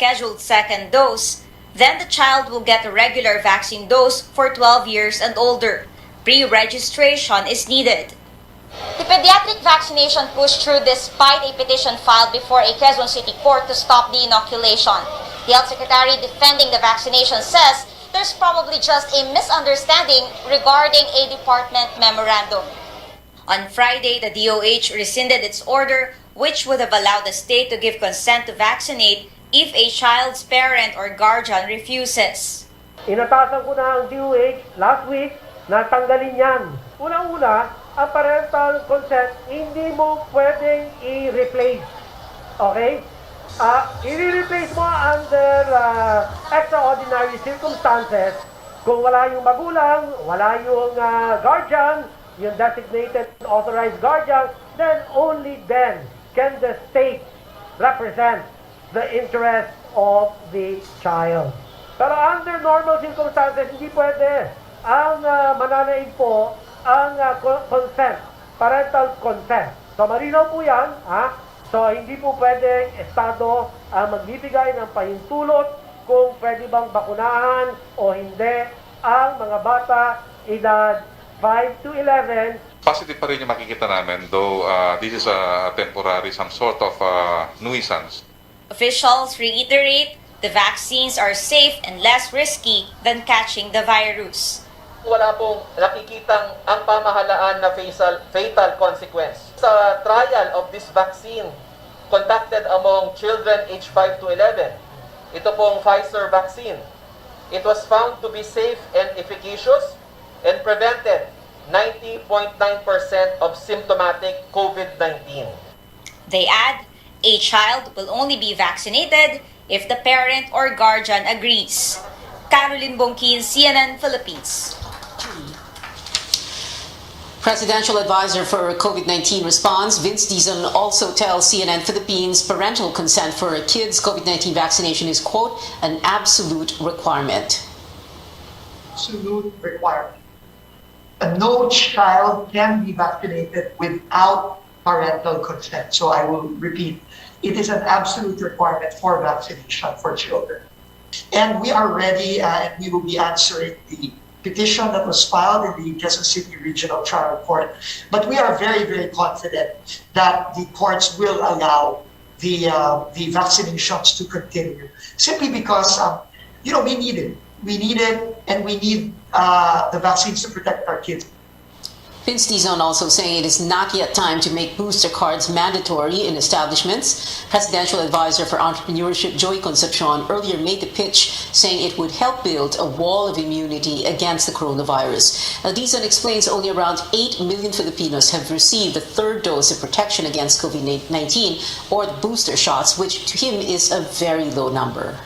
scheduled second dose, then the child will get a regular vaccine dose for 12 years and older. Pre-registration is needed. The pediatric vaccination pushed through despite a petition filed before a Quezon City court to stop the inoculation. The health secretary defending the vaccination says there's probably just a misunderstanding regarding a department memorandum. On Friday, the DOH rescinded its order, which would have allowed the state to give consent to vaccinate if a child's parent or guardian refuses. Inatasan ko na ang DOH last week na tanggalin yan. Unang-una, ang parental consent hindi mo pwedeng i-replace. Okay? I-replace mo under extraordinary circumstances kung wala yung magulang, wala yung guardian, yung designated authorized guardian, then only then can the state represent the interest of the child. Pero under normal circumstances, hindi pwede. Ang mananaig po ang consent, parental consent. So malinaw po yan, So hindi po pwedeng Estado ang magbibigay ng pahintulot kung pwede bang bakunahan o hindi ang mga bata edad 5 to 11. Positive pa rin yung makikita namin, though this is a temporary, some sort of nuisance. Officials reiterate the vaccines are safe and less risky than catching the virus. Wala pong nakikitang ang pamahalaan na fatal consequence. Sa trial of this vaccine conducted among children aged 5 to 11, ito pong Pfizer vaccine, it was found to be safe and efficacious and prevented 90.9% of symptomatic COVID-19. They add, a child will only be vaccinated if the parent or guardian agrees. Caroline Bongkin, CNN Philippines. Presidential advisor for COVID-19 response, Vince Dizon, also tells CNN Philippines parental consent for a kid's COVID-19 vaccination is, quote, an absolute requirement. Absolute requirement. No child can be vaccinated without parental consent. So I will repeat, it is an absolute requirement for vaccination for children. And we are ready and we will be answering the petition that was filed in the Quezon City Regional Trial Court. But we are very, very confident that the courts will allow the vaccinations to continue, simply because we need it. We need it, and we need the vaccines to protect our kids. Vince Dizon also saying it is not yet time to make booster cards mandatory in establishments. Presidential advisor for entrepreneurship Joy Concepcion earlier made the pitch, saying it would help build a wall of immunity against the coronavirus. Dizon explains only around 8 million Filipinos have received the third dose of protection against COVID-19 or the booster shots, which to him is a very low number.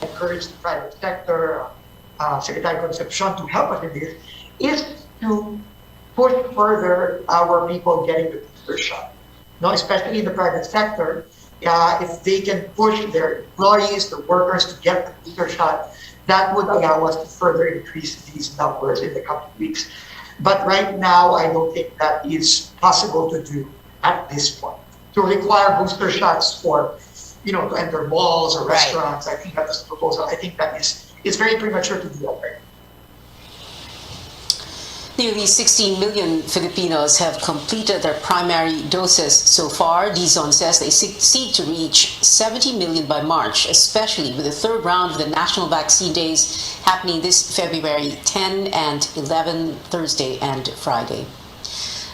Encourage the private sector, Secretary Concepcion, to help us in this, is to push further our people getting the booster shot. No, especially in the private sector, if they can push their employees, the workers to get the booster shot, that would allow us to further increase these numbers in the coming weeks. But right now, I don't think that is possible to do at this point. To require booster shots for, to enter malls or restaurants, I think that's the proposal. I think that it's very premature to do that right now. Nearly 16 million Filipinos have completed their primary doses so far. Dizon says they seek to reach 70 million by March, especially with the third round of the National Vaccine Days happening this February 10 and 11, Thursday and Friday.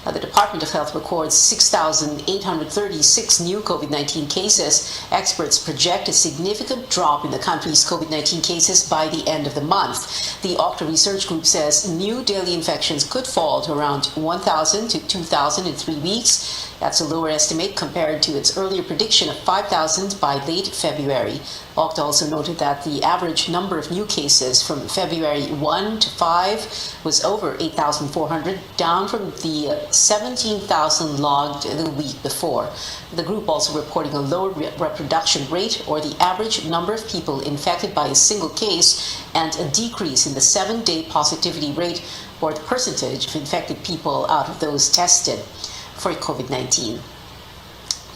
The Department of Health records 6,836 new COVID-19 cases. Experts project a significant drop in the country's COVID-19 cases by the end of the month. The Octa Research Group says new daily infections could fall to around 1,000 to 2,000 in 3 weeks. That's a lower estimate compared to its earlier prediction of 5,000 by late February. Octa also noted that the average number of new cases from February 1 to 5 was over 8,400, down from the 17,000 logged the week before. The group also reporting a lower reproduction rate, or the average number of people infected by a single case, and a decrease in the 7-day positivity rate, or the percentage of infected people out of those tested for COVID-19.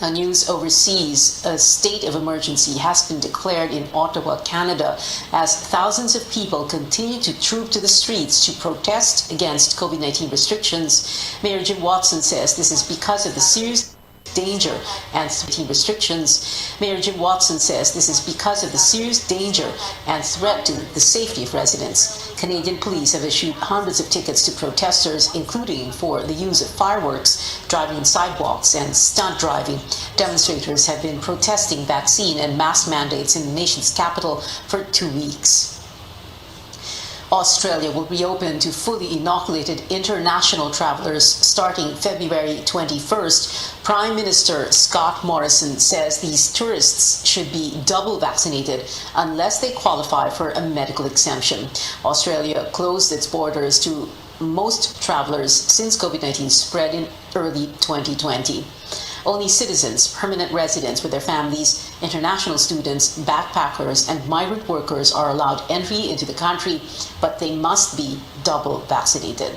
Now, news overseas, a state of emergency has been declared in Ottawa, Canada, as thousands of people continue to troop to the streets to protest against COVID-19 restrictions. Mayor Jim Watson says this is because of the serious danger and restrictions. Mayor Jim Watson says this is because of the serious danger and threat to the safety of residents. Canadian police have issued hundreds of tickets to protesters, including for the use of fireworks, driving on sidewalks, and stunt driving. Demonstrators have been protesting vaccine and mask mandates in the nation's capital for 2 weeks. Australia will reopen to fully inoculated international travelers starting February 21st. Prime Minister Scott Morrison says these tourists should be double vaccinated unless they qualify for a medical exemption. Australia closed its borders to most travelers since COVID-19 spread in early 2020. Only citizens, permanent residents with their families, international students, backpackers, and migrant workers are allowed entry into the country, but they must be double vaccinated.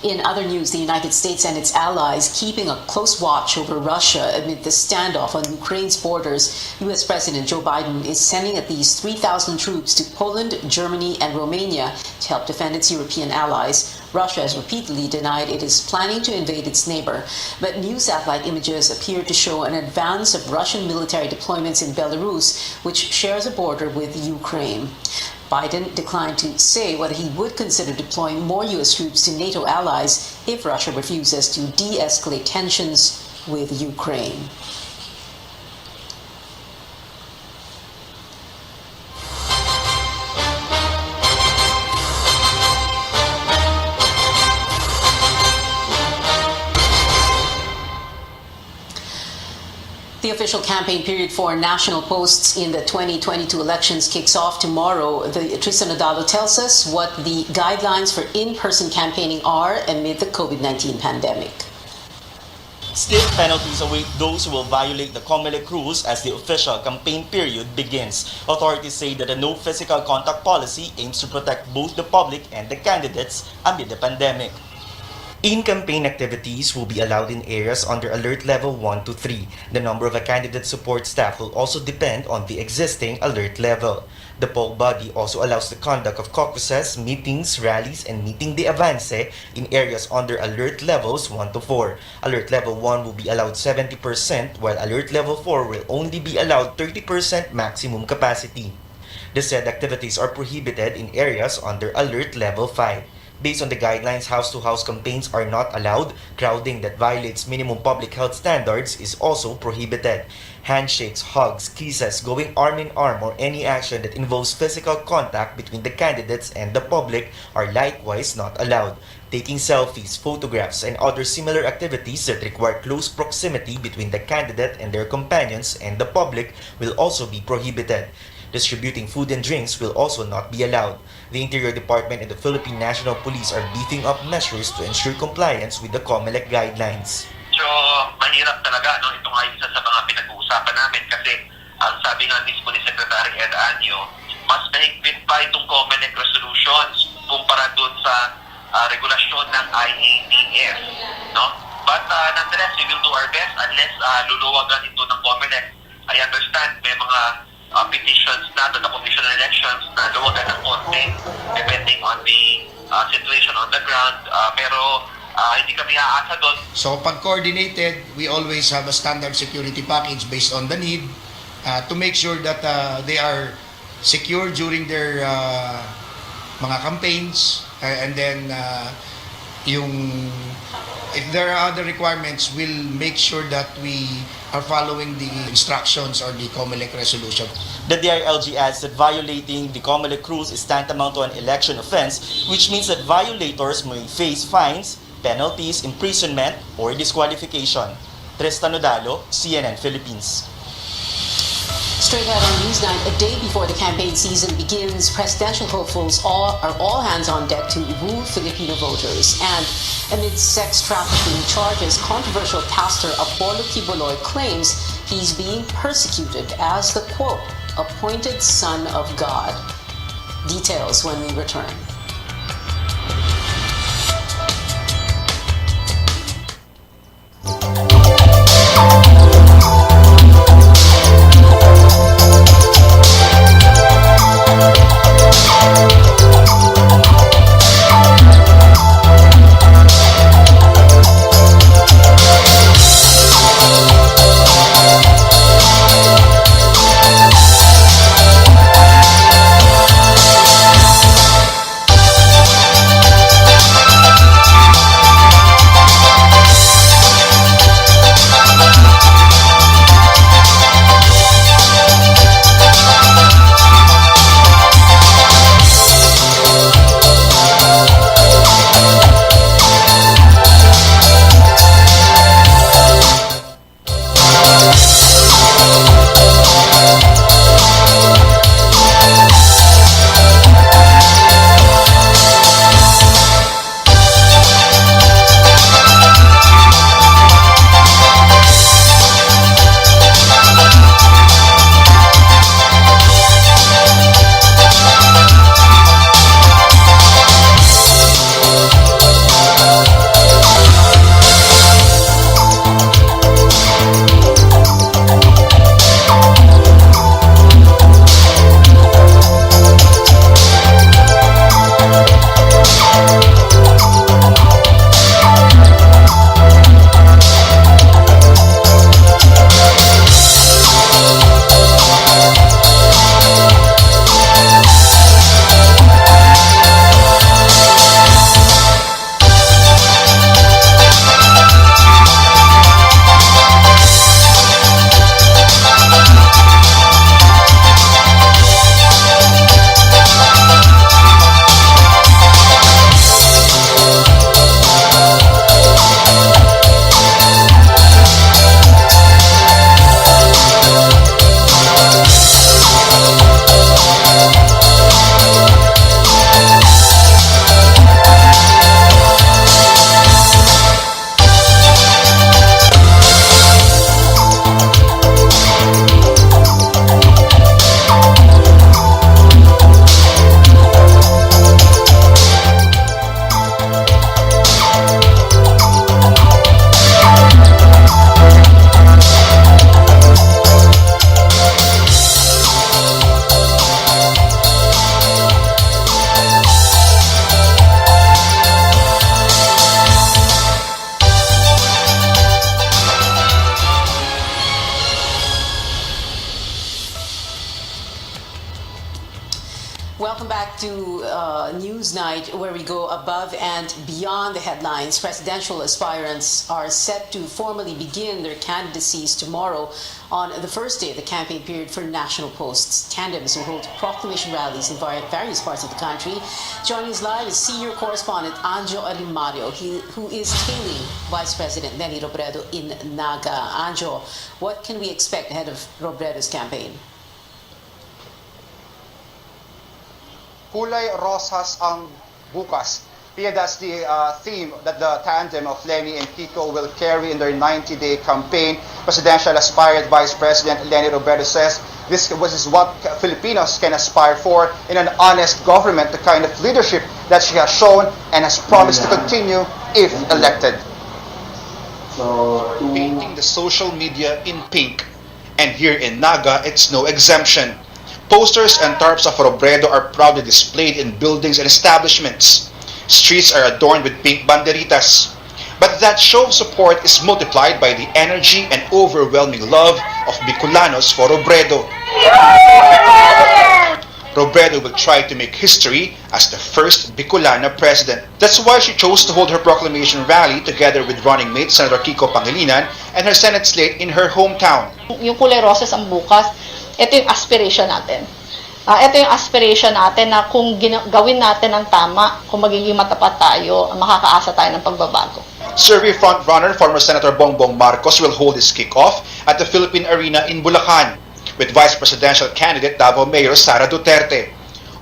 In other news, the United States and its allies keeping a close watch over Russia amid the standoff on Ukraine's borders. U.S. President Joe Biden is sending at least 3,000 troops to Poland, Germany, and Romania to help defend its European allies. Russia has repeatedly denied it is planning to invade its neighbor, but new satellite images appear to show an advance of Russian military deployments in Belarus, which shares a border with Ukraine. Biden declined to say whether he would consider deploying more U.S. troops to NATO allies if Russia refuses to de-escalate tensions with Ukraine. The official campaign period for national posts in the 2022 elections kicks off tomorrow. Tristan Nadalo tells us what the guidelines for in-person campaigning are amid the COVID-19 pandemic. Stiff penalties await those who will violate the COMELEC rules as the official campaign period begins. Authorities say that a no physical contact policy aims to protect both the public and the candidates amid the pandemic. In-campaign activities will be allowed in areas under alert level 1 to 3. The number of a candidate support staff will also depend on the existing alert level. The poll body also allows the conduct of caucuses, meetings, rallies, and meeting de avance in areas under alert levels 1 to 4. Alert level 1 will be allowed 70%, while alert level 4 will only be allowed 30% maximum capacity. The said activities are prohibited in areas under alert level 5. Based on the guidelines, house-to-house campaigns are not allowed. Crowding that violates minimum public health standards is also prohibited. Handshakes, hugs, kisses, going arm in arm, or any action that involves physical contact between the candidates and the public are likewise not allowed. Taking selfies, photographs, and other similar activities that require close proximity between the candidate and their companions and the public will also be prohibited. Distributing food and drinks will also not be allowed. The Interior Department and the Philippine National Police are beefing up measures to ensure compliance with the COMELEC guidelines. So, mahirap talaga, no? Ito nga isa sa mga pinag-uusapan namin kasi ang sabi nga mismo ni Secretary Ed Año, mas mahigpit pa itong COMELEC resolutions kumpara doon sa regulasyon ng IATF, no? But nonetheless, we will do our best unless luluwagan ito ng COMELEC. I understand may mga petitions na to the Commission on Elections na luwagan ng konti depending on the situation on the ground, pero hindi kami aasa doon. So pag coordinated, we always have a standard security package based on the need to make sure that they are secure during their mga campaigns, and then if there are other requirements, we'll make sure that we are following the instructions or the COMELEC resolution. The DILG adds that violating the COMELEC rules is tantamount to an election offense, which means that violators may face fines, penalties, imprisonment, or disqualification. Tristan Nadalo, CNN Philippines. Straight ahead on Newsnight, a day before the campaign season begins, presidential hopefuls are all hands on deck to woo Filipino voters. And amid sex trafficking charges, controversial pastor Apollo Quiboloy claims he's being persecuted as the, quote, appointed son of God. Details when we return. news night where we go above and beyond the headlines. Presidential aspirants are set to formally begin their candidacies tomorrow on the first day of the campaign period for national posts. Tandems will hold proclamation rallies in various parts of the country. Joining us live is senior correspondent Anjo Alimario, who is tailing Vice President Leni Robredo in Naga. Anjo, what can we expect ahead of Robredo's campaign? Kulay rosas ang bukas. Yeah, that's the theme that the tandem of Leni and Kiko will carry in their 90-day campaign. Presidential aspirant Vice President Leni Robredo says this is what Filipinos can aspire for in an honest government, the kind of leadership that she has shown and has promised to continue if elected. Painting the social media in pink, and here in Naga, it's no exemption. Posters and tarps of Robredo are proudly displayed in buildings and establishments. Streets are adorned with pink banderitas. But that show of support is multiplied by the energy and overwhelming love of Bicolanos for Robredo. Robredo will try to make history as the first Bicolana president. That's why she chose to hold her proclamation rally together with running mate Senator Kiko Pangilinan and her Senate slate in her hometown. Yung kulay rosas ang bukas, ito yung aspiration natin. Ito yung aspiration natin na kung gawin natin ang tama, kung magiging matapat tayo, makakaasa tayo ng pagbabago. Survey frontrunner former Senator Bongbong Marcos will hold his kickoff at the Philippine Arena in Bulacan with Vice Presidential candidate Davao Mayor Sara Duterte.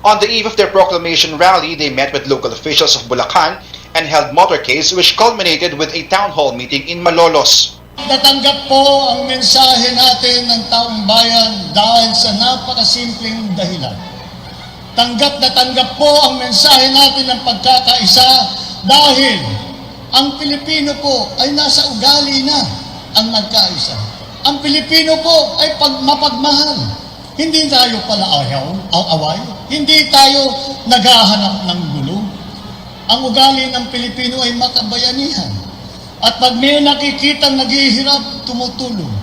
On the eve of their proclamation rally, they met with local officials of Bulacan and held motorcades which culminated with a town hall meeting in Malolos. Tatanggap po ang mensahe natin ng taong bayan dahil sa napakasimpleng dahilan. Tanggap na tanggap po ang mensahe natin ng pagkakaisa dahil ang Pilipino po ay nasa ugali na ang magkaisa. Ang Pilipino po ay mapagmahal. Hindi tayo pala away. Hindi tayo naghahanap ng gulo. Ang ugali ng Pilipino ay makabayanihan. At pag may nakikitang naghihirap, tumutulong.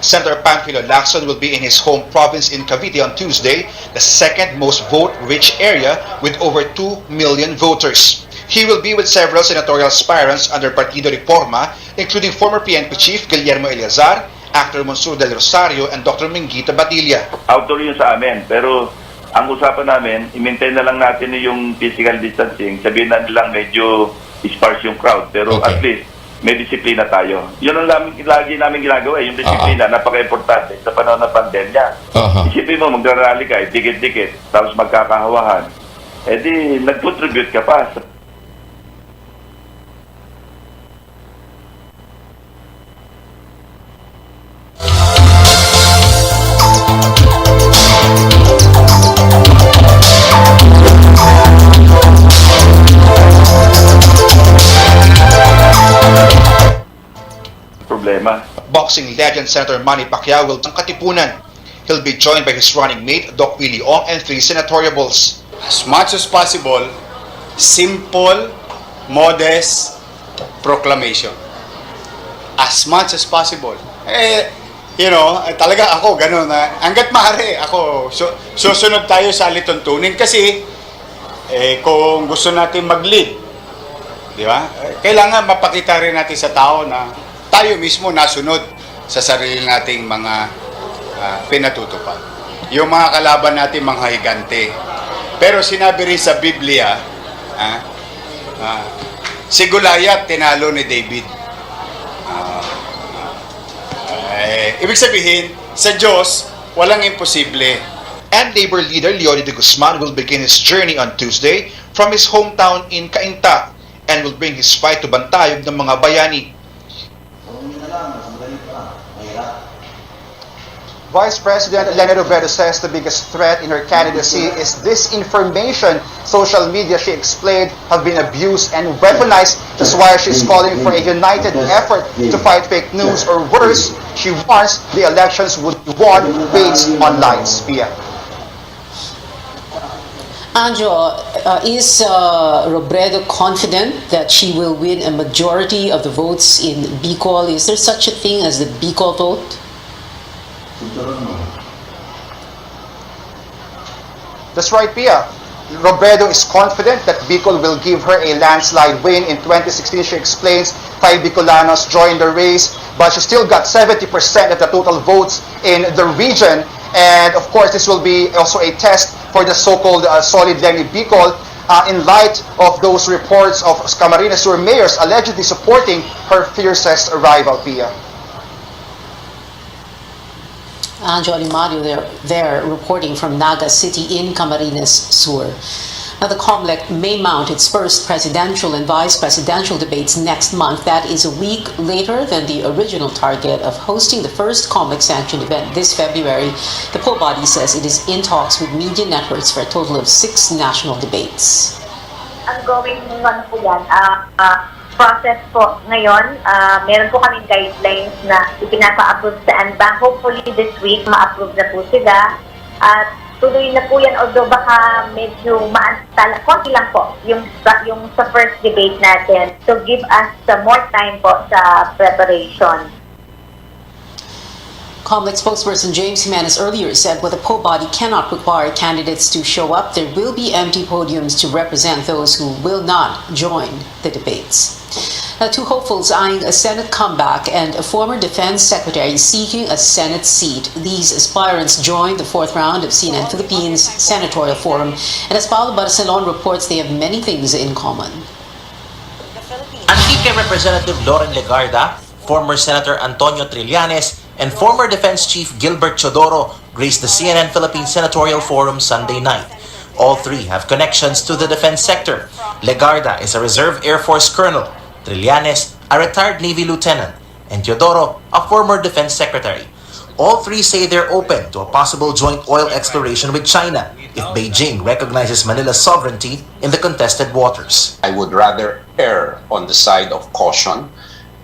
Senator Panfilo Lacson will be in his home province in Cavite on Tuesday, the second most vote-rich area with over 2 million voters. He will be with several senatorial aspirants under Partido Reforma, including former PNP Chief Guillermo Eleazar, actor Monsur del Rosario, and Dr. Mingita Badilla. Outdoor yun sa amin, pero ang usapan namin, i-maintain na lang natin yung physical distancing. Sabihin na lang medyo sparse yung crowd, pero okay, at least may disiplina tayo. Yun ang lagi namin ginagawa, yung disiplina, napaka-importante sa panahon ng pandemya. Isipin mo, magra-rally ka, dikit-dikit, tapos magkakahawahan. Eh di, nag-contribute ka pa. Boxing legend Senator Manny Pacquiao will ang katipunan. He'll be joined by his running mate Doc Willie Ong and 3 senatoriables. As much as possible, simple, modest proclamation. As much as possible. Talaga ako ganun. Hanggat maaari ako susunod tayo sa lituntunin kasi kung gusto natin mag-lead, di ba? Kailangan mapakita rin natin sa tao na tayo mismo nasunod sa sarili nating mga pinatutupad. Yung mga kalaban natin, mga higante. Pero sinabi rin sa Biblia, si Goliath tinalo ni David. Ibig sabihin, sa Diyos, walang imposible. And Labor leader Leody de Guzman will begin his journey on Tuesday from his hometown in Cainta and will bring his fight to bantayog ng mga bayani. Vice President Leni Robredo says the biggest threat in her candidacy is disinformation. Social media, she explained, have been abused and weaponized. That's why she's calling for a united effort to fight fake news, or worse, she wants the elections would be won based on lies. Pia. Anjo, is Robredo confident that she will win a majority of the votes in Bicol? Is there such a thing as the Bicol vote? That's right, Pia. Robredo is confident that Bicol will give her a landslide win. In 2016, she explains 5 Bicolanos joined the race, but she still got 70% of the total votes in the region. And of course, this will be also a test for the so-called solid Lenny Bicol in light of those reports of Camarines Sur mayors allegedly supporting her fiercest rival, Pia. Anjo Mario there reporting from Naga City in Camarines Sur. Now, the COMELEC may mount its first presidential and vice presidential debates next month. That is a week later than the original target of hosting the first COMELEC-sanctioned event this February. The poll body says it is in talks with media networks for a total of 6 national debates. Ongoing po yan. Process po ngayon, meron po kaming guidelines na ipinapa-approve sa ANBA. Hopefully this week ma-approve na po sila. At tuloy na po yan, although baka medyo maantala, konti lang po yung sa first debate natin to give us more time po sa preparation. COMELEC spokesperson James Jimenez earlier said while the poll body cannot require candidates to show up, there will be empty podiums to represent those who will not join the debates. Now, 2 hopefuls eyeing a Senate comeback and a former defense secretary seeking a Senate seat. These aspirants joined the 4th round of CNN Philippines Senatorial Forum, and as Paolo Barcelon reports, they have many things in common. Antique Representative Loren Legarda, former Senator Antonio Trillanes, and former Defense Chief Gilbert Chodoro graced the CNN Philippines Senatorial Forum Sunday night. All 3 have connections to the defense sector. Legarda is a Reserve Air Force Colonel, Trillanes, a retired Navy Lieutenant, and Teodoro, a former Defense Secretary. All 3 say they're open to a possible joint oil exploration with China if Beijing recognizes Manila's sovereignty in the contested waters. I would rather err on the side of caution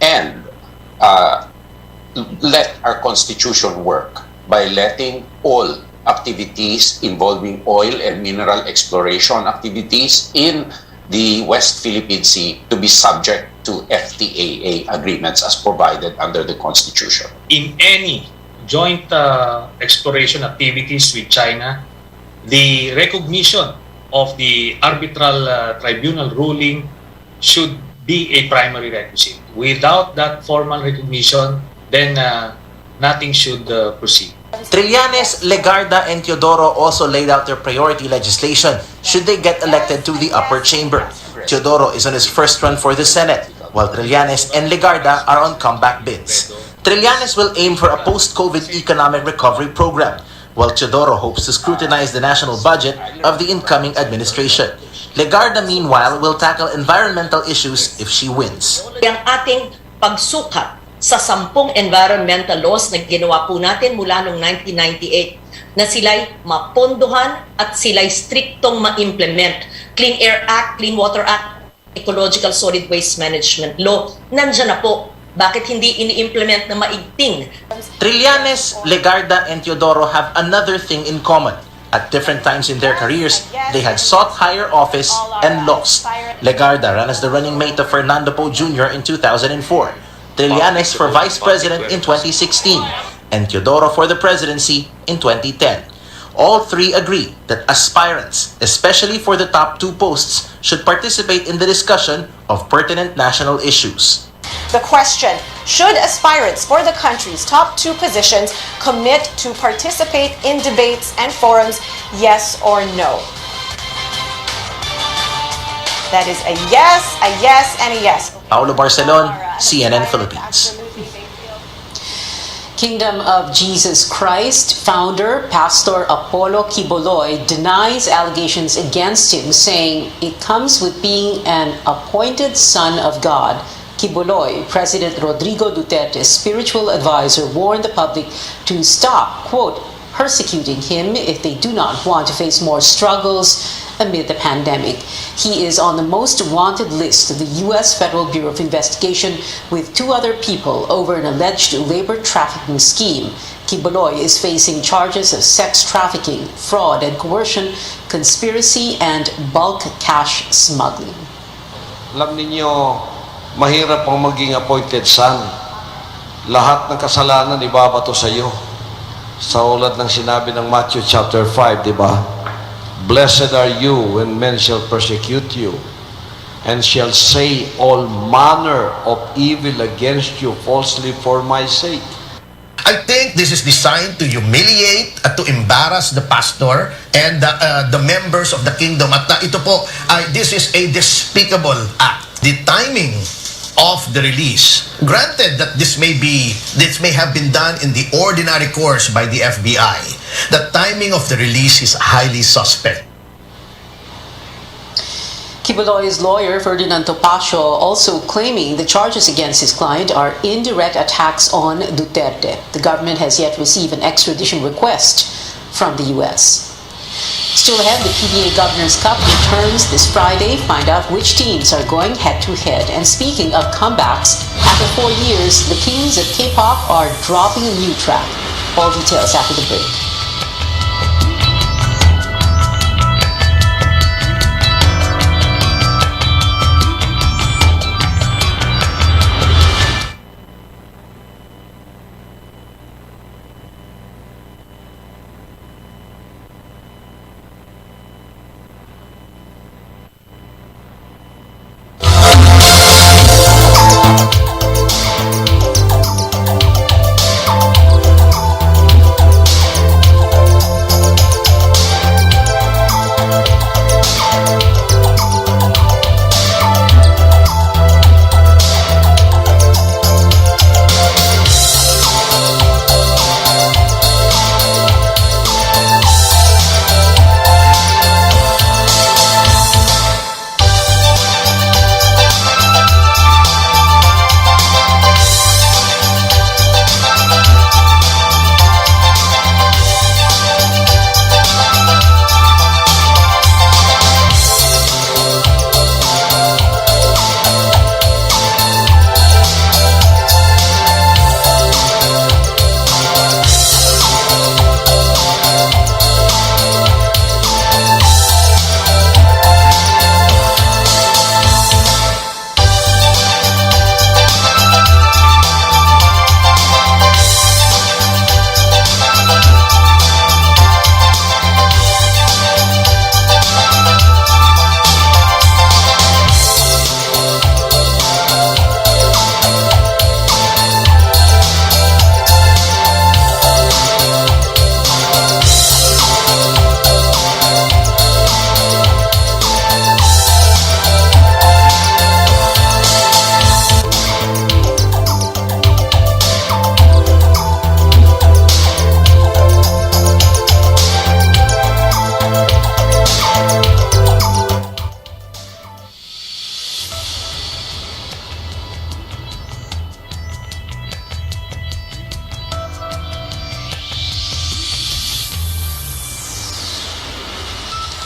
and let our Constitution work by letting all activities involving oil and mineral exploration activities in the West Philippine Sea to be subject to FTAA agreements as provided under the Constitution. In any joint exploration activities with China, the recognition of the arbitral tribunal ruling should be a primary requisite. Without that formal recognition, then nothing should proceed. Trillanes, Legarda, and Teodoro also laid out their priority legislation should they get elected to the upper chamber. Teodoro is on his first run for the Senate, while Trillanes and Legarda are on comeback bids. Trillanes will aim for a post-COVID economic recovery program, while Teodoro hopes to scrutinize the national budget of the incoming administration. Legarda, meanwhile, will tackle environmental issues if she wins. Ang ating pagsukat sa 10 environmental laws na ginawa po natin mula noong 1998 na sila'y mapondohan at sila'y striktong ma-implement. Clean Air Act, Clean Water Act, Ecological Solid Waste Management Law, nandyan na po. Bakit hindi ini-implement na maigting? Trillanes, Legarda, and Teodoro have another thing in common. At different times in their careers, they had sought higher office and lost. Legarda ran as the running mate of Fernando Poe Jr. in 2004. Trillanes for Vice President in 2016, and Teodoro for the presidency in 2010. All 3 agree that aspirants, especially for the top 2 posts, should participate in the discussion of pertinent national issues. The question, should aspirants for the country's top 2 positions commit to participate in debates and forums, yes or no? That is a yes, and a yes. Paolo Barcelon, CNN Philippines. Kingdom of Jesus Christ founder Pastor Apollo Quiboloy denies allegations against him, saying it comes with being an appointed son of God. Quiboloy, President Rodrigo Duterte's spiritual advisor, warned the public to stop, quote, persecuting him if they do not want to face more struggles amid the pandemic. He is on the most wanted list of the U.S. Federal Bureau of Investigation with 2 other people over an alleged labor trafficking scheme. Quiboloy is facing charges of sex trafficking, fraud and coercion, conspiracy, and bulk cash smuggling. Alam ninyo, mahirap ang maging appointed son. Lahat ng kasalanan ibabato sa iyo. Sa ulad ng sinabi ng Matthew chapter 5, di ba? Blessed are you when men shall persecute you, and shall say all manner of evil against you falsely for my sake. I think this is designed to humiliate at to embarrass the pastor and the members of the kingdom. At ito po, this is a despicable act. The timing of the release, granted that this may have been done in the ordinary course by the FBI, the timing of the release is highly suspect. Kibuloy's lawyer, Ferdinand Topacio, also claiming the charges against his client are indirect attacks on Duterte. The government has yet received an extradition request from the U.S. Still ahead, the PBA Governor's Cup returns this Friday. Find out which teams are going head-to-head. And speaking of comebacks, after 4 years, the kings of K-pop are dropping a new track. All details after the break.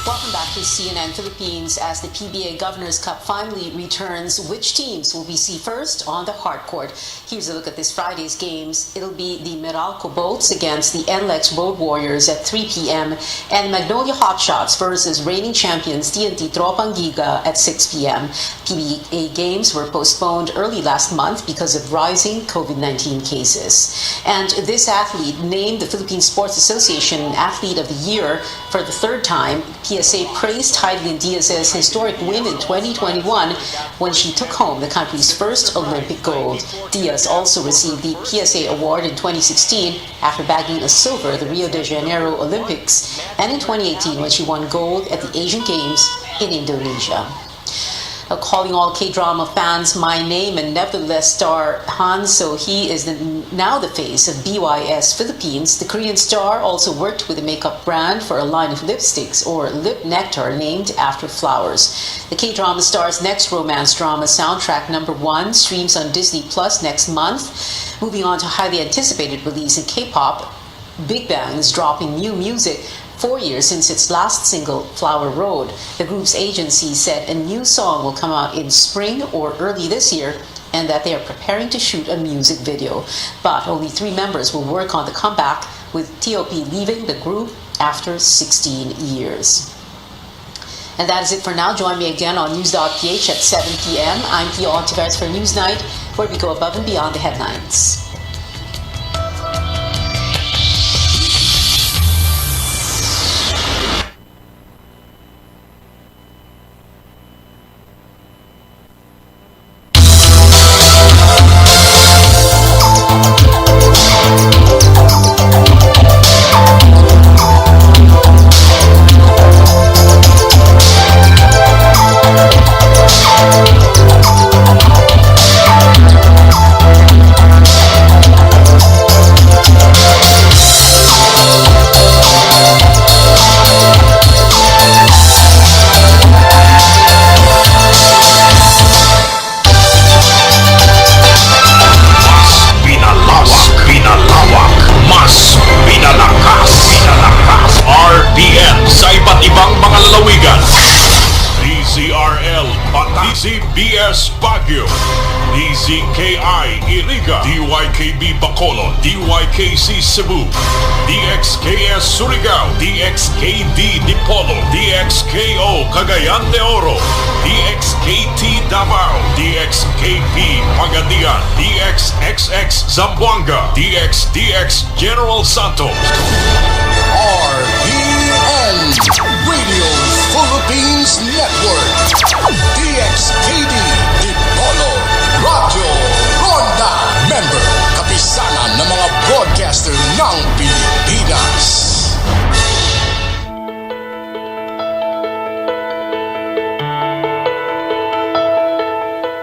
Welcome back to CNN Philippines. As the PBA Governor's Cup finally returns, which teams will we see first on the hard court? Here's a look at this Friday's games. It'll be the Meralco Bolts against the NLEX Road Warriors at 3 p.m. and Magnolia Hotshots versus reigning champions TNT Tropang Giga at 6 p.m. PBA games were postponed early last month because of rising COVID-19 cases. And this athlete named the Philippine Sports Association Athlete of the Year for the third time. PSA praised Heidelin Diaz's historic win in 2021 when she took home the country's first Olympic gold. Diaz also received the PSA award in 2016 after bagging a silver at the Rio de Janeiro Olympics and in 2018 when she won gold at the Asian Games in Indonesia. Calling all K-drama fans my name, and nevertheless star Han So-hee is now the face of BYS Philippines. The Korean star also worked with a makeup brand for a line of lipsticks or lip nectar named after flowers. The K-drama star's next romance drama, Soundtrack #1, streams on Disney Plus next month. Moving on to highly anticipated release in K-pop, Big Bang is dropping new music 4 years since its last single, Flower Road. The group's agency said a new song will come out in spring or early this year and that they are preparing to shoot a music video. But only 3 members will work on the comeback, with TOP leaving the group after 16 years. And that is it for now. Join me again on News.ph at 7 p.m. I'm Pio Ontiveros for Newsnight, where we go above and beyond the headlines. DZRL Bataan, DZBS Baguio, DZKI Iriga, DYKB Bacolod, DYKC Cebu, DXKS Surigao, DXKD Dipolo, DXKO Cagayan de Oro, DXKT Davao, DXKP Pagadian, DXXX Zamboanga, DXDX General Santos. RPN Radio Philippines Network, DXKD Dipolo Radio Ronda, member kapisanan ng mga broadcaster ng Pilipinas.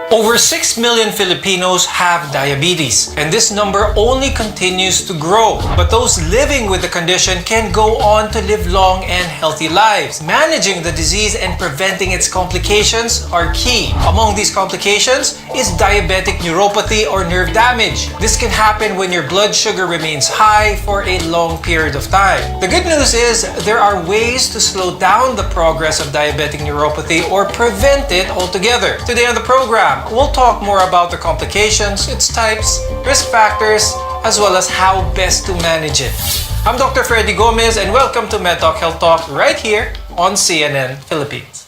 Over 6 million Filipinos have diabetes, and this number only continues to grow. But those living with the condition can go on to live long and healthy lives. Managing the disease and preventing its complications are key. Among these complications is diabetic neuropathy or nerve damage. This can happen when your blood sugar remains high for a long period of time. The good news is there are ways to slow down the progress of diabetic neuropathy or prevent it altogether. Today on the program, we'll talk more about the complications, its types, risk factors, as well as how best to manage it. I'm Dr. Freddy Gomez, and welcome to MedTalk Health Talk right here on CNN Philippines.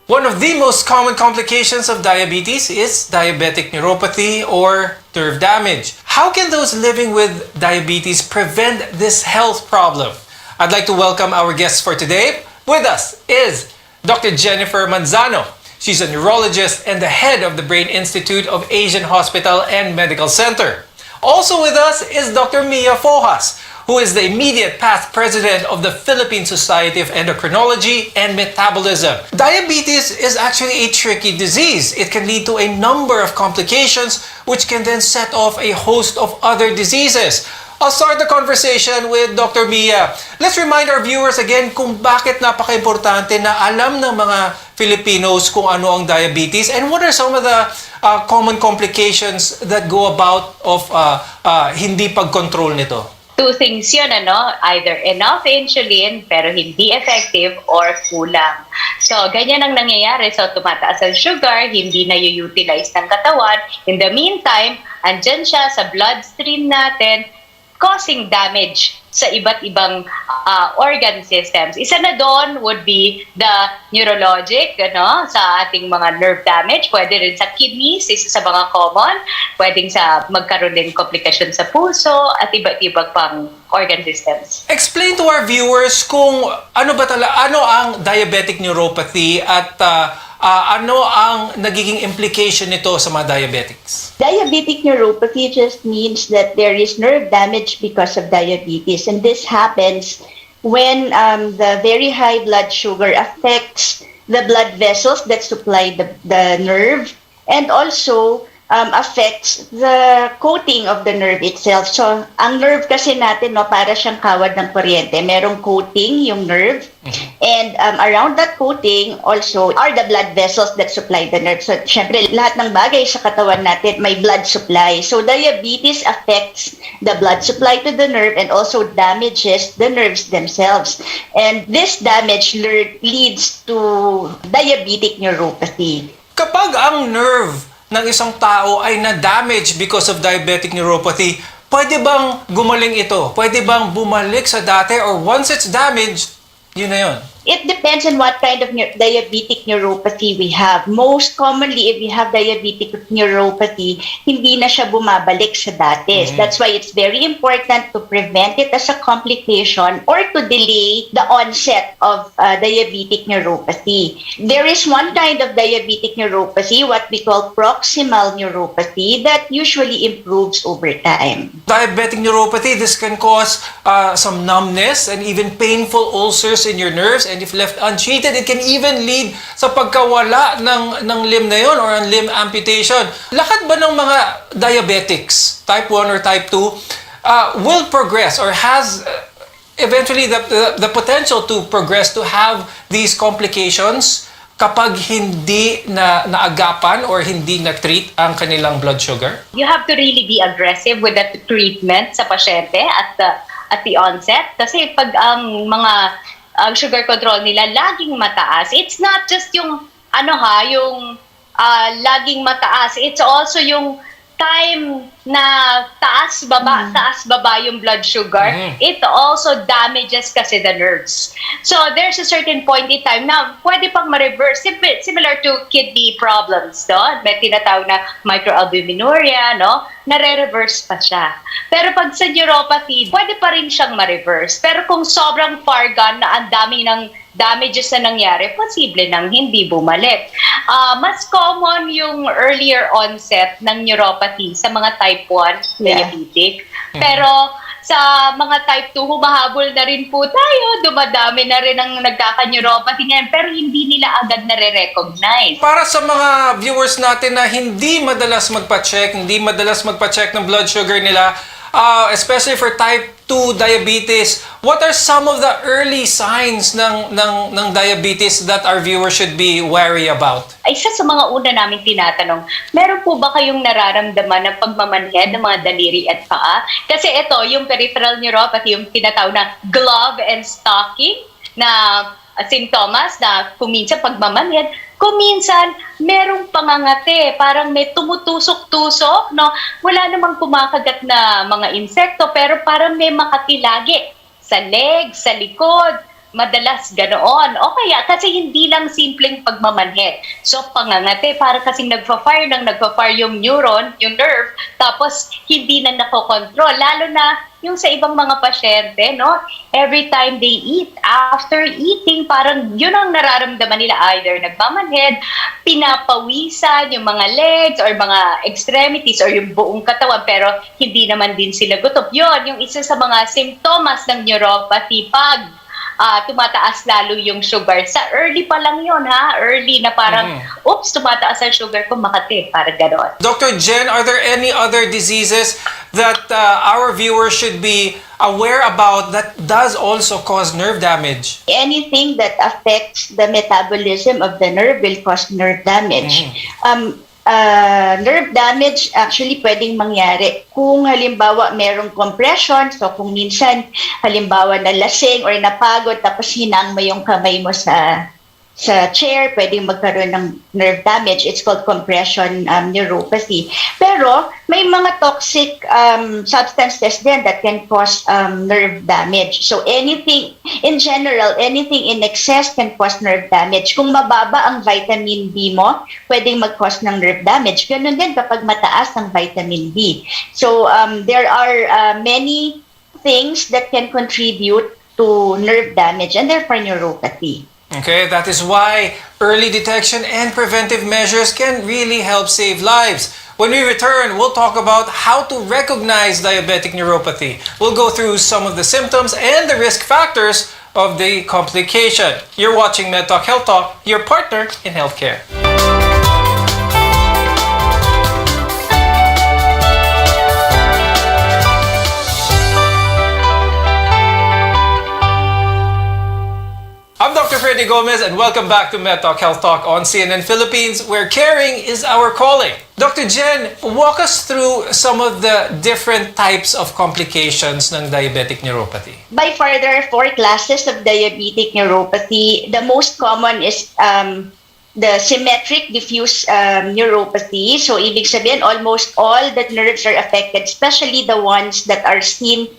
One of the most common complications of diabetes is diabetic neuropathy or nerve damage. How can those living with diabetes prevent this health problem? I'd like to welcome our guests for today. With us is Dr. Jennifer Manzano. She's a neurologist and the head of the Brain Institute of Asian Hospital and Medical Center. Also with us is Dr. Mia Fojas, who is the immediate past president of the Philippine Society of Endocrinology and Metabolism. Diabetes is actually a tricky disease. It can lead to a number of complications which can then set off a host of other diseases. I'll start the conversation with Dr. Mia. Let's remind our viewers again kung bakit napaka-importante na alam ng mga Filipinos kung ano ang diabetes and what are some of the common complications that go about of hindi pag-control nito. Two things yun, either enough insulin pero hindi effective or kulang. So, ganyan ang nangyayari. So, tumataas ang sugar, hindi na i-utilize ng katawan. In the meantime, andyan siya sa bloodstream natin, causing damage sa iba't ibang organ systems. Isa na doon would be the neurologic, sa ating mga nerve damage. Pwede rin sa kidneys, isa sa mga common. Pwedeng sa magkaroon din komplikasyon sa puso at iba't ibang pang organ systems. Explain to our viewers kung ano ang diabetic neuropathy at ano ang nagiging implication nito sa mga diabetics? Diabetic neuropathy just means that there is nerve damage because of diabetes, and this happens when the very high blood sugar affects the blood vessels that supply the nerve and also affects the coating of the nerve itself. So, ang nerve kasi natin, para siyang kawad ng kuryente. Merong coating, yung nerve. And around that coating also are the blood vessels that supply the nerve. So, syempre, lahat ng bagay sa katawan natin may blood supply. So, diabetes affects the blood supply to the nerve and also damages the nerves themselves. And this damage leads to diabetic neuropathy. Kapag ang nerve ng isang tao ay na-damage because of diabetic neuropathy, pwede bang gumaling ito? Pwede bang bumalik sa dati or once it's damaged, yun na yun? It depends on what kind of diabetic neuropathy we have. Most commonly, if we have diabetic neuropathy, hindi na siya bumabalik sa dati. That's why it's very important to prevent it as a complication or to delay the onset of diabetic neuropathy. There is one kind of diabetic neuropathy, what we call proximal neuropathy, that usually improves over time. Diabetic neuropathy, this can cause some numbness and even painful ulcers in your nerves. And if left untreated, it can even lead sa pagkawala ng limb na yun or ang limb amputation. Lahat ba ng mga diabetics, type 1 or type 2, will progress or has eventually the potential to progress to have these complications kapag hindi na naagapan or hindi na-treat ang kanilang blood sugar? You have to really be aggressive with the treatment sa pasyente at the onset. Kasi pag ang sugar control nila laging mataas, it's not just yung yung laging mataas, it's also yung time na taas baba yung blood sugar. It also damages kasi the nerves. So there's a certain point in time na pwede pang ma-reverse, similar to kidney problems, no? May tinatawag na microalbuminuria, no? Nare-reverse pa siya. Pero pag sa neuropathy, pwede pa rin siyang ma-reverse. Pero kung sobrang far gone na ang dami ng damages na nangyari, posible nang hindi bumalik. Mas common yung earlier onset ng neuropathy sa mga type 1 diabetic. Pero sa mga type 2, humahabol na rin po tayo. Dumadami na rin ang nagkaka-neuropathy ngayon, pero hindi nila agad nare-recognize. Para sa mga viewers natin na hindi madalas magpa-check, ng blood sugar nila, especially for type 2 diabetes, what are some of the early signs ng diabetes that our viewers should be wary about? Isa sa mga una namin tinatanong, meron po ba kayong nararamdaman ng pagmamanhid ng mga daliri at paa? Kasi ito, yung peripheral neuropathy, yung tinatawag na glove and stocking na sintomas na kuminsan pagmamanhid, kuminsan merong pangangate, parang may tumutusok-tusok, no? Wala namang kumakagat na mga insekto, pero parang may makati lagi sa leg, sa likod, madalas ganoon. O kaya, kasi hindi lang simpleng pagmamanhid. So, pangangate, parang kasing nagpa-fire yung neuron, yung nerve, tapos hindi na nakokontrol. Lalo na yung sa ibang mga pasyente, no? Every time they eat, after eating, parang yun ang nararamdaman nila, either nagmamanhid, pinapawisan yung mga legs or mga extremities or yung buong katawan, pero hindi naman din sila gutom. Yun, yung isa sa mga simptomas ng neuropathy pag tumataas lalo yung sugar. Sa early pa lang yun, ha? Early na parang, oops, tumataas ang sugar ko, makati, parang gano'n. Dr. Jen, are there any other diseases that our viewers should be aware about that does also cause nerve damage? Anything that affects the metabolism of the nerve will cause nerve damage. Nerve damage actually pwedeng mangyari kung halimbawa merong compression. So kung minsan halimbawa nalasing or napagod tapos hinang mo yung kamay mo sa chair, pwedeng magkaroon ng nerve damage. It's called compression neuropathy. Pero may mga toxic substances din that can cause nerve damage. So anything, in general, anything in excess can cause nerve damage. Kung mababa ang vitamin B mo, pwedeng mag-cause ng nerve damage. Ganun din kapag mataas ang vitamin B. So there are many things that can contribute to nerve damage and therefore neuropathy. Okay, that is why early detection and preventive measures can really help save lives. When we return, we'll talk about how to recognize diabetic neuropathy. We'll go through some of the symptoms and the risk factors of the complication. You're watching MedTalk Health Talk, your partner in healthcare. I'm Dr. Freddy Gomez and welcome back to MedTalk Health Talk on CNN Philippines, where caring is our calling. Dr. Jen, walk us through some of the different types of complications ng diabetic neuropathy. By far, there are 4 classes of diabetic neuropathy. The most common is the symmetric diffuse neuropathy. So, ibig sabihin, almost all the nerves are affected, especially the ones that are seen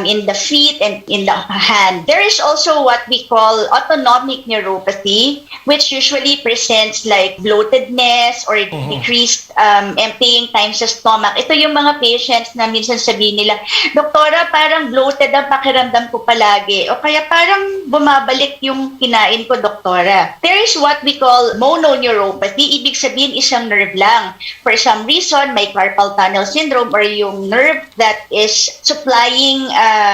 in the feet and in the hand. There is also what we call autonomic neuropathy, which usually presents like bloatedness or decreased emptying time sa stomach. Ito yung mga patients na minsan sabihin nila, Doktora, parang bloated ang pakiramdam ko palagi. O kaya parang bumabalik yung kinain ko, Doktora. There is what we call mononeuropathy. Ibig sabihin isang nerve lang. For some reason, may carpal tunnel syndrome or yung nerve that is supplying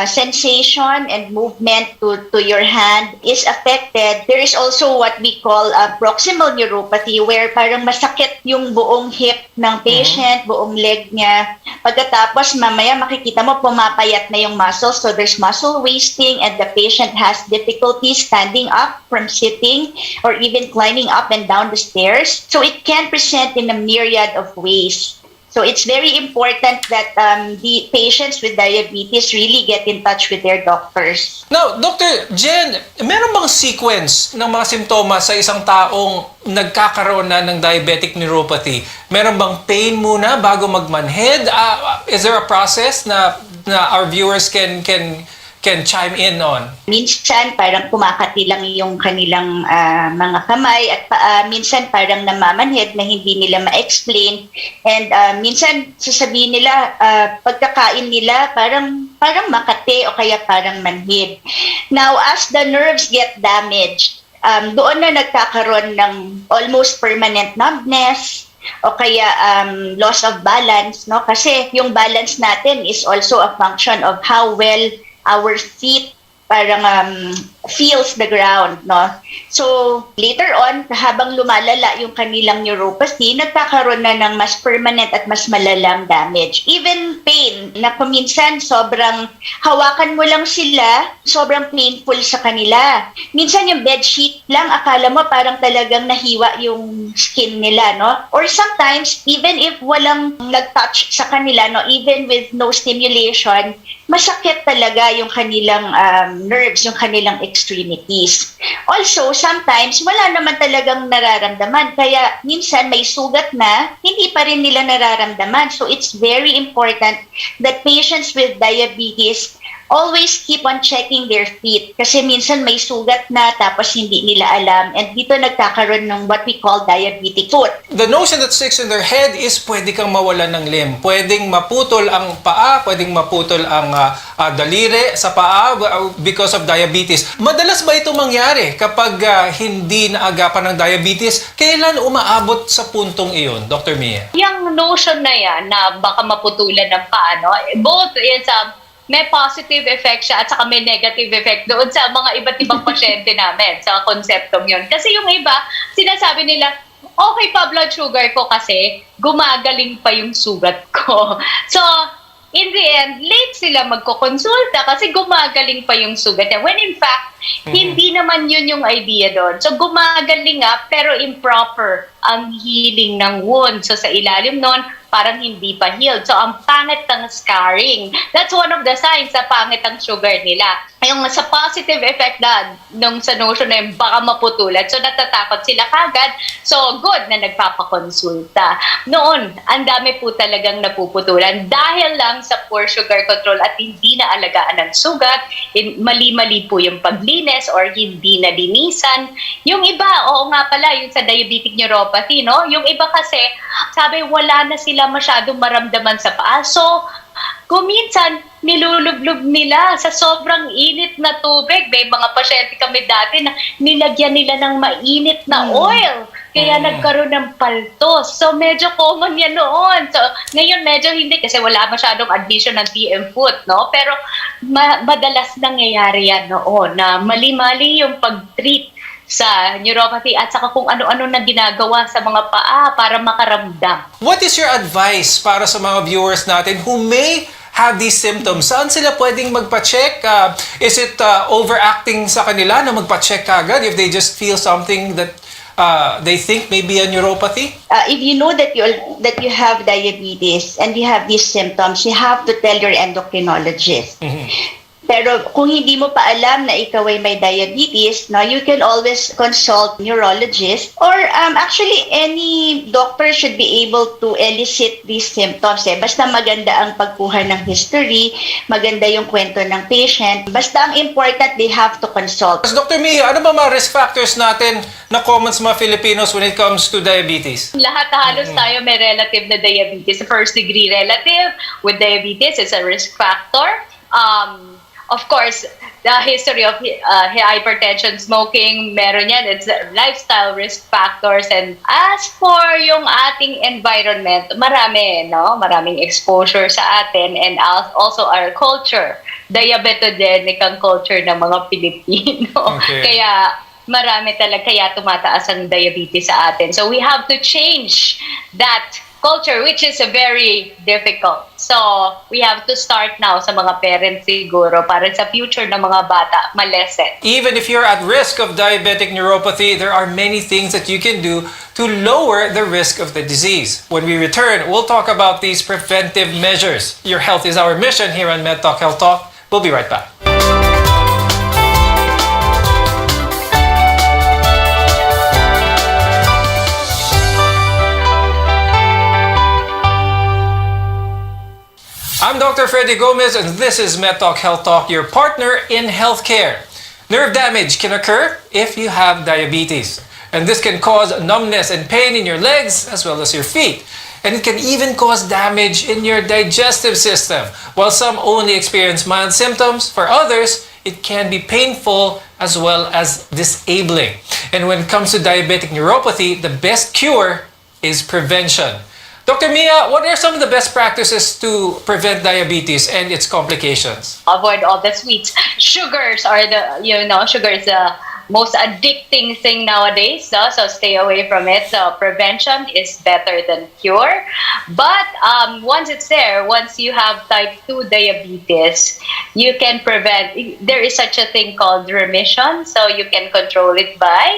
sensation and movement to your hand is affected. There is also what we call proximal neuropathy, where parang masakit yung buong hip ng patient, buong leg niya. Pagkatapos, mamaya makikita mo pumapayat na yung muscles. So there's muscle wasting and the patient has difficulty standing up from sitting or even climbing up and down the stairs. So it can present in a myriad of ways. So it's very important that the patients with diabetes really get in touch with their doctors. Now, Dr. Jen, meron bang sequence ng mga simptomas sa isang taong nagkakaroon na ng diabetic neuropathy? Meron bang pain muna bago magmanhid? Is there a process na our viewers can chime in on? Minsan parang kumakati lang yung kanilang mga kamay at minsan parang namamanhid na hindi nila ma-explain and minsan sasabihin nila pagkakain nila parang makati o kaya parang manhid. Now as the nerves get damaged, doon na nagkakaroon ng almost permanent numbness o kaya loss of balance, no? Kasi yung balance natin is also a function of how well our feet parang feels the ground, no? So, later on, habang lumalala yung kanilang neuropathy, nagkakaroon na ng mas permanent at mas malalang damage. Even pain, na kuminsan sobrang hawakan mo lang sila, sobrang painful sa kanila. Minsan yung bedsheet lang, akala mo parang talagang nahiwa yung skin nila, no? Or sometimes, even if walang nag-touch sa kanila, no, even with no stimulation, masakit talaga yung kanilang nerves, yung kanilang extremities. Also, sometimes, wala naman talagang nararamdaman. Kaya, minsan may sugat na, hindi pa rin nila nararamdaman. So, it's very important that patients with diabetes always keep on checking their feet. Kasi minsan may sugat na, tapos hindi nila alam. And dito nagkakaroon ng what we call diabetic foot. The notion that sticks in their head is pwede kang mawalan ng limb. Pwedeng maputol ang paa, pwedeng maputol ang daliri sa paa because of diabetes. Madalas ba ito mangyari kapag hindi naagapan ng diabetes? Kailan umaabot sa puntong iyon, Dr. Mia? Yung notion na yan na baka maputulan ng paa, no? Both is may positive effect siya at saka may negative effect doon sa mga iba't ibang pasyente namin sa konseptong yun. Kasi yung iba, sinasabi nila, okay pa blood sugar ko kasi gumagaling pa yung sugat ko. So, in the end, late sila magkokonsulta kasi gumagaling pa yung sugat niya. When in fact, hindi naman yun yung idea doon. So, gumagaling nga pero improper ang healing ng wound. So, sa ilalim nun, parang hindi pa healed. So, ang pangit ng scarring. That's one of the signs na pangit ang sugar nila. Yung sa positive effect na nung sa notion na yung baka maputulan. So, natatakot sila kagad. So, good na nagpapakonsulta. Noon, ang dami po talagang napuputulan dahil lang sa poor sugar control at hindi na alagaan ng sugat. Mali-mali po yung paglinis or hindi na linisan. Yung iba, oo nga pala, yung sa diabetic neuropathy, no? Yung iba kasi, sabi, wala na sila masyadong maramdaman sa paa. So, kuminsan, nilulublob nila sa sobrang init na tubig. May mga pasyente kami dati na nilagyan nila ng mainit na oil. Kaya nagkaroon ng paltos. So, medyo common yan noon. So, ngayon medyo hindi kasi wala masyadong addition ng TM foot, no? Pero, madalas nangyayari yan noon na mali-mali yung pag-treat sa neuropathy at saka kung ano-ano na ginagawa sa mga paa para makaramdam. What is your advice para sa mga viewers natin who may have these symptoms? Saan sila pwedeng magpa-check? Is it overacting sa kanila na magpa-check kagad if they just feel something that they think may be a neuropathy? If you know that you have diabetes and you have these symptoms, you have to tell your endocrinologist. Pero kung hindi mo pa alam na ikaw ay may diabetes, no, you can always consult neurologist or actually any doctor should be able to elicit these symptoms. Basta maganda ang pagkuha ng history, maganda yung kwento ng patient. Basta ang important, they have to consult. Dr. Mia, ano ba mga risk factors natin na common sa mga Filipinos when it comes to diabetes? Lahat halos tayo may relative na diabetes. First degree relative with diabetes is a risk factor. Of course, the history of hypertension, smoking, meron yan. It's lifestyle risk factors. And as for yung ating environment, marami, no? Maraming exposure sa atin and also our culture. Diabetogenic ang culture ng mga Pilipino. Okay. Kaya marami talaga, kaya tumataas ang diabetes sa atin. So we have to change that culture, which is very difficult. So, we have to start now sa mga parents siguro para sa future ng mga bata malesen. Even if you're at risk of diabetic neuropathy, there are many things that you can do to lower the risk of the disease. When we return, we'll talk about these preventive measures. Your health is our mission here on MedTalk Health Talk. We'll be right back. I'm Dr. Freddy Gomez, and this is MedTalk Health Talk, your partner in healthcare. Nerve damage can occur if you have diabetes, and this can cause numbness and pain in your legs as well as your feet. And it can even cause damage in your digestive system. While some only experience mild symptoms, for others, it can be painful as well as disabling. And when it comes to diabetic neuropathy, the best cure is prevention. Dr. Mia, what are some of the best practices to prevent diabetes and its complications? Avoid all the sweets. Sugars are sugar is the most addicting thing nowadays. So stay away from it. So prevention is better than cure. But once it's there, once you have type 2 diabetes, you can prevent. There is such a thing called remission. So you can control it by,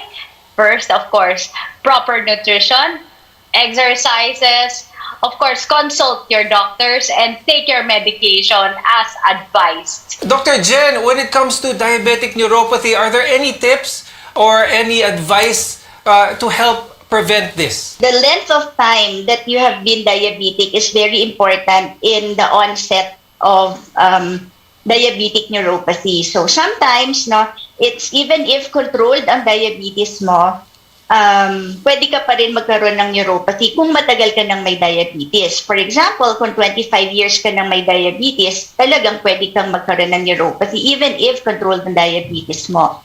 first, of course, proper nutrition, exercises, of course, consult your doctors and take your medication as advised. Dr. Jen, when it comes to diabetic neuropathy, are there any tips or any advice to help prevent this? The length of time that you have been diabetic is very important in the onset of diabetic neuropathy. So sometimes, it's even if controlled ang diabetes mo, pwede ka pa rin magkaroon ng neuropathy kung matagal ka nang may diabetes. For example, kung 25 years ka nang may diabetes, talagang pwede kang magkaroon ng neuropathy even if controlled ang diabetes mo.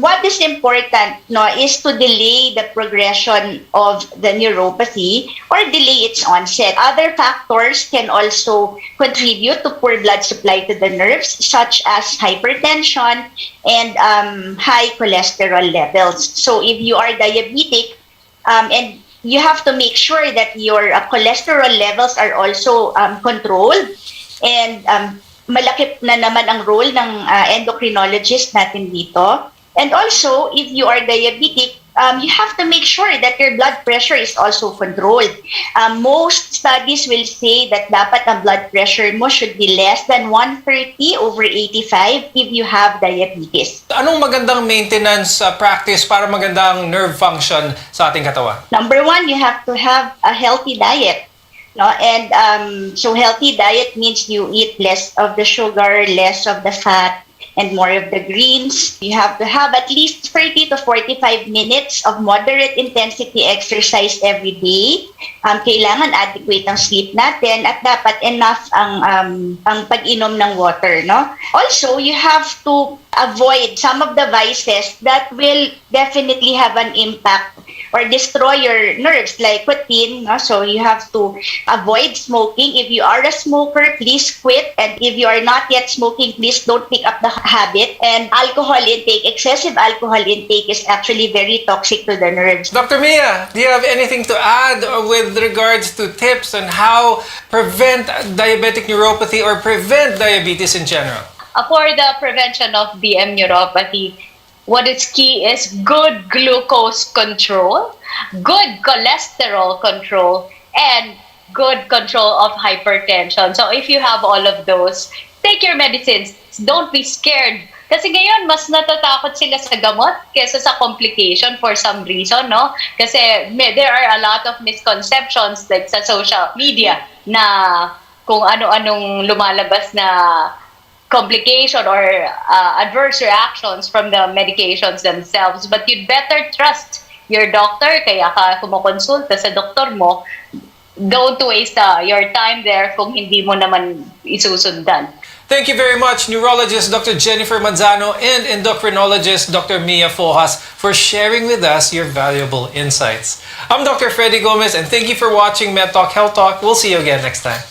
What is important is to delay the progression of the neuropathy or delay its onset. Other factors can also contribute to poor blood supply to the nerves, such as hypertension and high cholesterol levels. So if you are diabetic, and you have to make sure that your cholesterol levels are also controlled, and malaki na naman ang role ng endocrinologist natin dito. And also, if you are diabetic, you have to make sure that your blood pressure is also controlled. Most studies will say that dapat ang blood pressure mo should be less than 130/85 if you have diabetes. Anong magandang maintenance practice para magandang nerve function sa ating katawan? Number one, you have to have a healthy diet. And so healthy diet means you eat less of the sugar, less of the fat, and more of the greens. You have to have at least 30 to 45 minutes of moderate intensity exercise every day. Kailangan adequate ang sleep natin at dapat enough ang pag-inom ng water, no? Also, you have to avoid some of the vices that will definitely have an impact or destroy your nerves, like nicotine. So you have to avoid smoking. If you are a smoker, please quit. And if you are not yet smoking, please don't pick up the habit. And alcohol intake, excessive alcohol intake is actually very toxic to the nerves. Dr. Mia, do you have anything to add with regards to tips on how prevent diabetic neuropathy or prevent diabetes in general? For the prevention of DM neuropathy, what is key is good glucose control, good cholesterol control, and good control of hypertension. So if you have all of those, take your medicines. Don't be scared. Kasi ngayon, mas natatakot sila sa gamot kaysa sa complication for some reason, no? Kasi there are a lot of misconceptions like sa social media na kung ano-anong lumalabas na complication or adverse reactions from the medications themselves. But you'd better trust your doctor, kaya ka kumukonsulta sa doktor mo. Don't waste your time there kung hindi mo naman isusundan. Thank you very much, neurologist Dr. Jennifer Manzano and endocrinologist Dr. Mia Fojas, for sharing with us your valuable insights. I'm Dr. Freddy Gomez, and thank you for watching MedTalk Health Talk. We'll see you again next time.